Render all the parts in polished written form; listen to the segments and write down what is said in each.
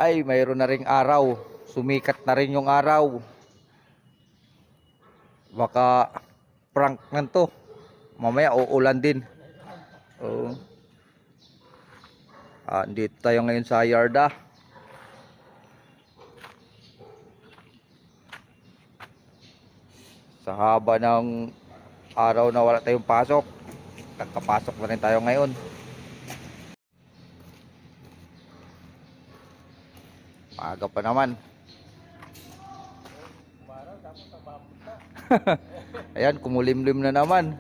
Ay, mayroon na ring araw. Sumikat na rin yung araw. Baka prank na to. Mamaya uulan din. Andito tayo ngayon sa yarda. Sa haba ng araw na wala tayong pasok, nagkapasok na rin tayo ngayon. Maaga pa naman. Ayan, kumulimlim na naman.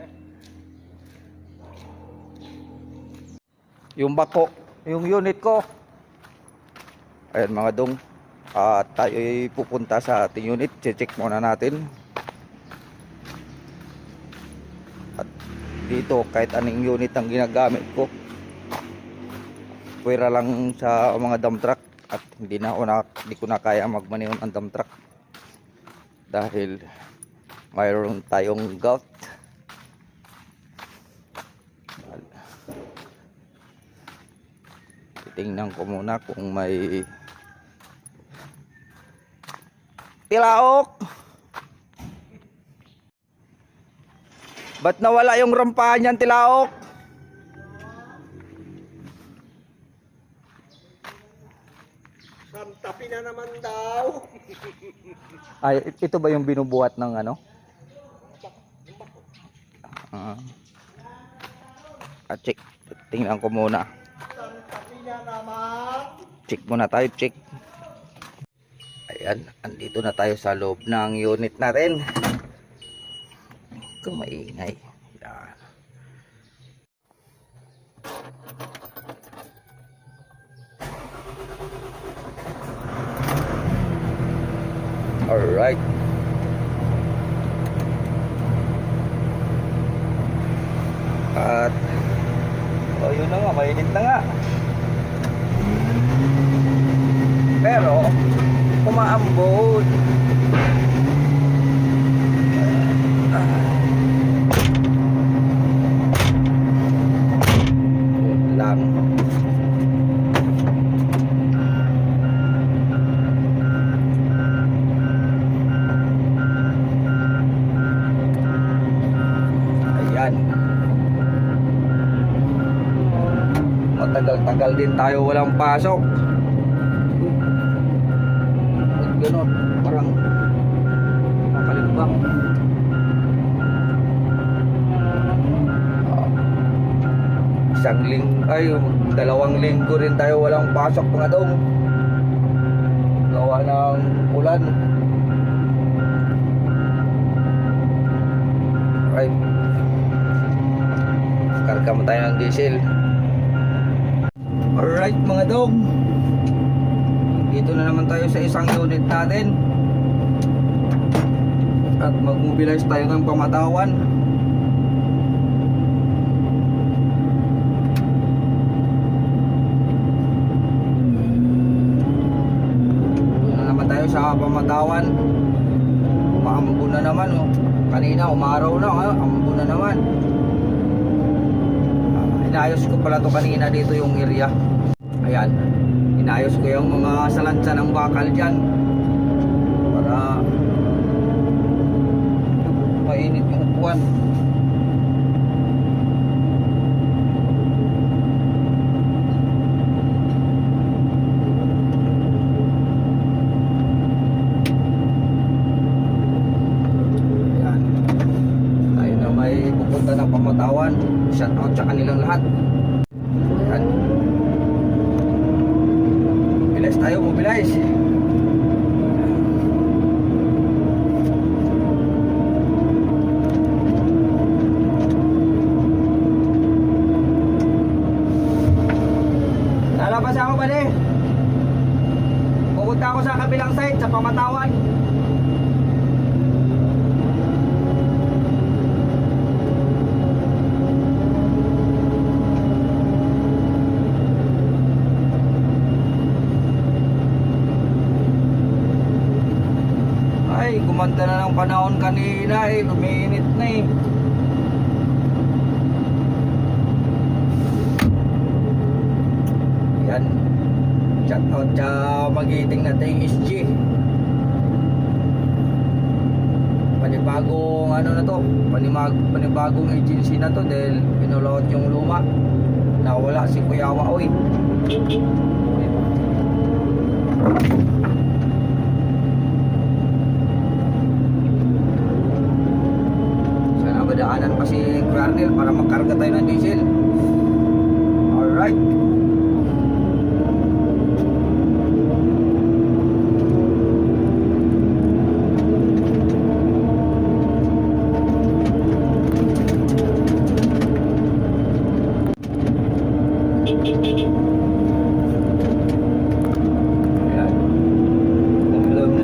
Yung bako, yung unit ko. Ayan mga dong, tayo ay pupunta sa ating unit. Check muna natin. At dito, kahit anong unit ang ginagamit ko, pwera lang sa mga dump truck. At hindi ko na kaya magmaneho ng dump truck dahil mayroon tayong gout. Titingnan ko muna kung may tilaok. Ba't nawala yung rampahan niyan, tilaok? Tapi na naman daw. Ay, ito ba yung binubuhat ng ano? Check. Tingnan ko muna. Tapi na naman. Check muna tayo, check. Ayan, andito na tayo sa loob ng unit natin. Kung maingay. Yan. Alright. At yun na nga, mainit na nga. Pero umaambon. Lang. Matagal-tagal din tayo walang pasok. At gano'n, parang makalimbang. Dalawang linggo rin tayo walang pasok mga dong. Gawa ng ulan. Right. Karga mo tayo ng diesel. Alright mga dog, dito na naman tayo sa isang unit natin. At mag-mobilize tayo ng pamatawan. Dito na naman tayo sa pamatawan. Umaambo na naman oh. Kanina umaraw na, ambo na naman. Inayos ko pala to kanina dito yung area. Ayan, inayos ko yung mga salansa ng bakal dyan para mainit yung upuan. Ayan, tayo na may pupunta ng pamatawan. Shout out sa kanilang lahat. Ayan. Mobilize tayo, mobilize. Lalabas ako ba din? Pupunta ako sa kabilang side, sa pamatawan. Gumanda na ng panahon kanina eh, uminit na eh. Yan. Shoutout sa magiting nating SG. Panibagong ano na to, panibagong agency na to dahil pinulot yung luma. Nawala si Kuya Waoy. Sana madaanan pa si Colonel para magkarga tayo ng diesel. Alright.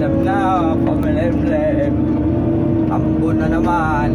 Pamlem na, pamlem-lem. Ambon na naman.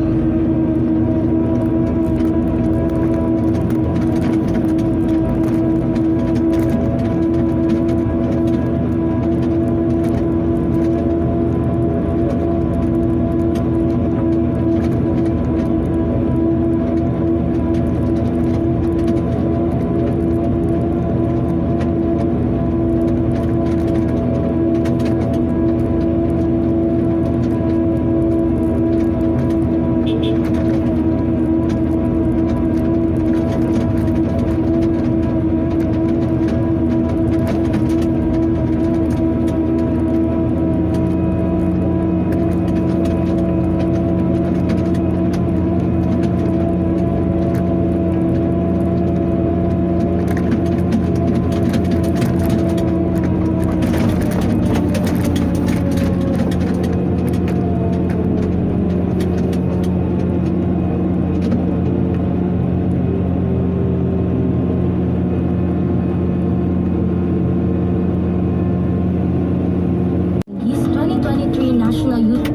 His 2023 National Youth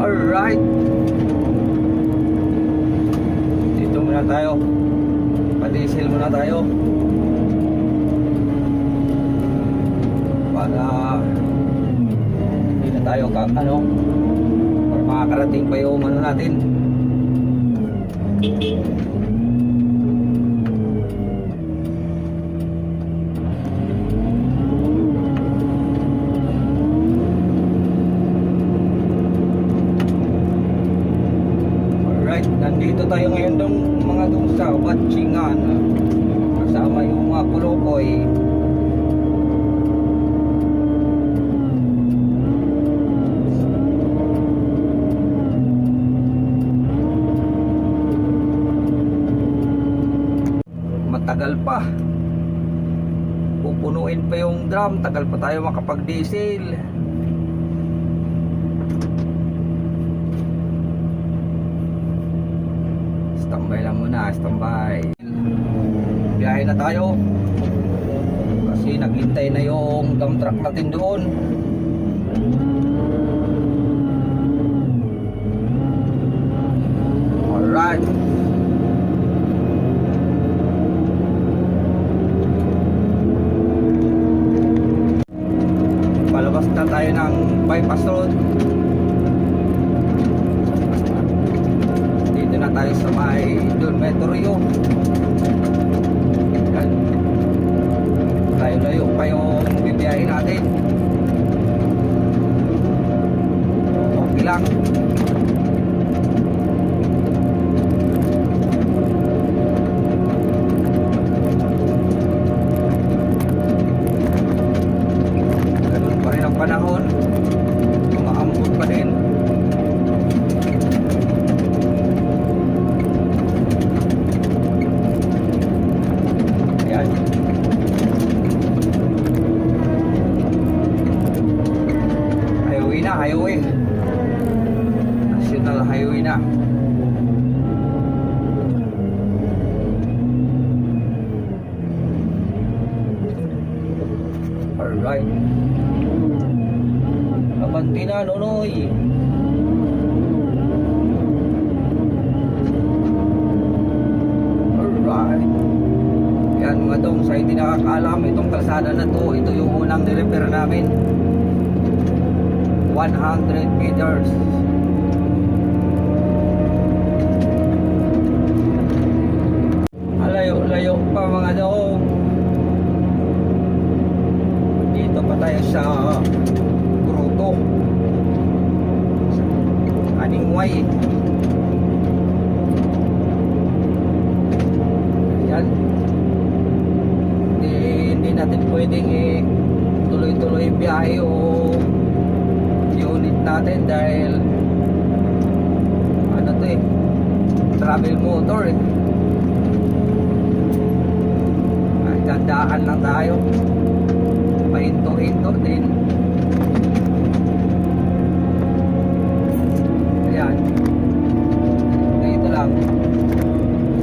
Alright. Dito muna tayo. Pa-diesel muna tayo. Para hindi na tayo para makakarating pa yung ano natin. Alright, nandito tayo ngayon dong sa Batchingan. Kasama yung mga Kulokoy. Matagal pa. Pupunuin pa yung drum, tagal pa tayo makapag-diesel. Standby lang muna, standby. Biyahe na tayo. Kasi naghintay na yung dump truck natin doon. Alright. Palabas na tayo ng bypass road. Dito na tayo sa may Don Metro. Layo-layo pa yung bibiyahin natin. Okay lang. Ganun pa rin ang panahon. Maambot pa din. Ayan. Highway na, highway. National highway na. Alright. Kabanti na, Nonoy. Alright. Yan mga dong, sa hindi nakakaalam, itong kalsada na to, ito yung unang nirepair namin. 100 meters. Layo-layo pa mga dong. Tungay. Yan. Hindi natin pwedeng tuloy-tuloy biyahe o unit natin dahil ano to travel motor ay dandaan lang tayo, pahinto-hinto din. Ayan, dito lang.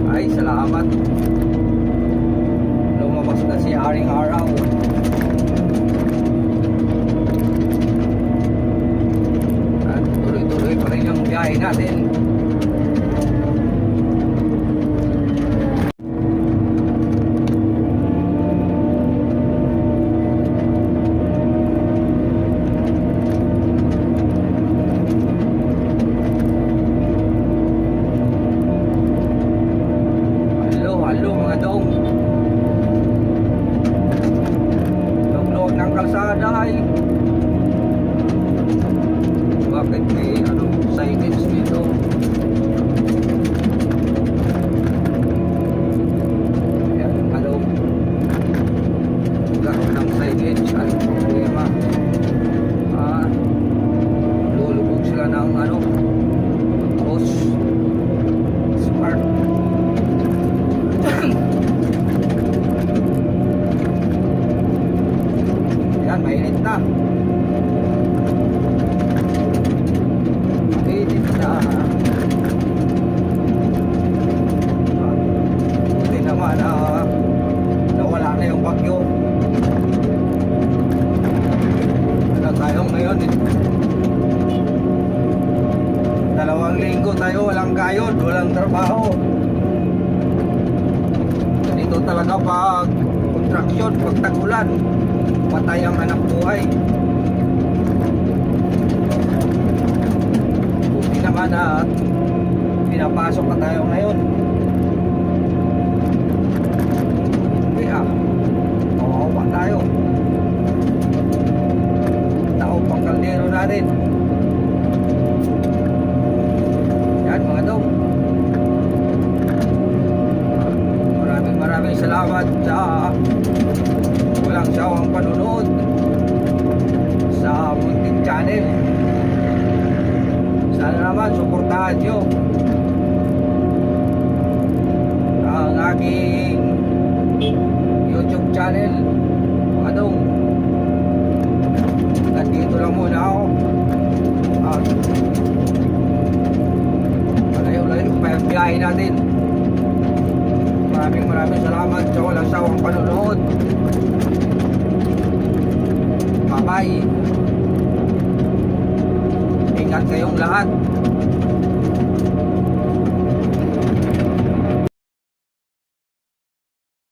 Ay, salamat, lumabas na si Haring Araw. At tuloy-tuloy pa rin yung biyahe natin. Halo mga dong, log-log ng kalsada ay bakit may signage dito? Ayan mga dong, gano'n ng signage, anong problema? Lulubog sila ng boss smart. Yan, mainit na. Mainit na. Buti naman nawala na yung bagyo. Ano tayo ngayon 2 linggo tayo walang kayod, walang trabaho. Dito talaga pag kontraksyon, pag tag-ulan, patay ang anak buhay. Buti naman na pinapasok na tayo ngayon. Hindi kawawa tayo. Tao pang kaldero natin. Yan mga dong, maraming salamat sa walang sawang panunood sa munting channel. Sana naman suportahan nyo ang aking YouTube channel. Adong, nandito lang muna ako. Malayo-layo pa yung biyahe natin. Maraming salamat sa walang sawang panunood. Bye-bye. Ingat kayong lahat.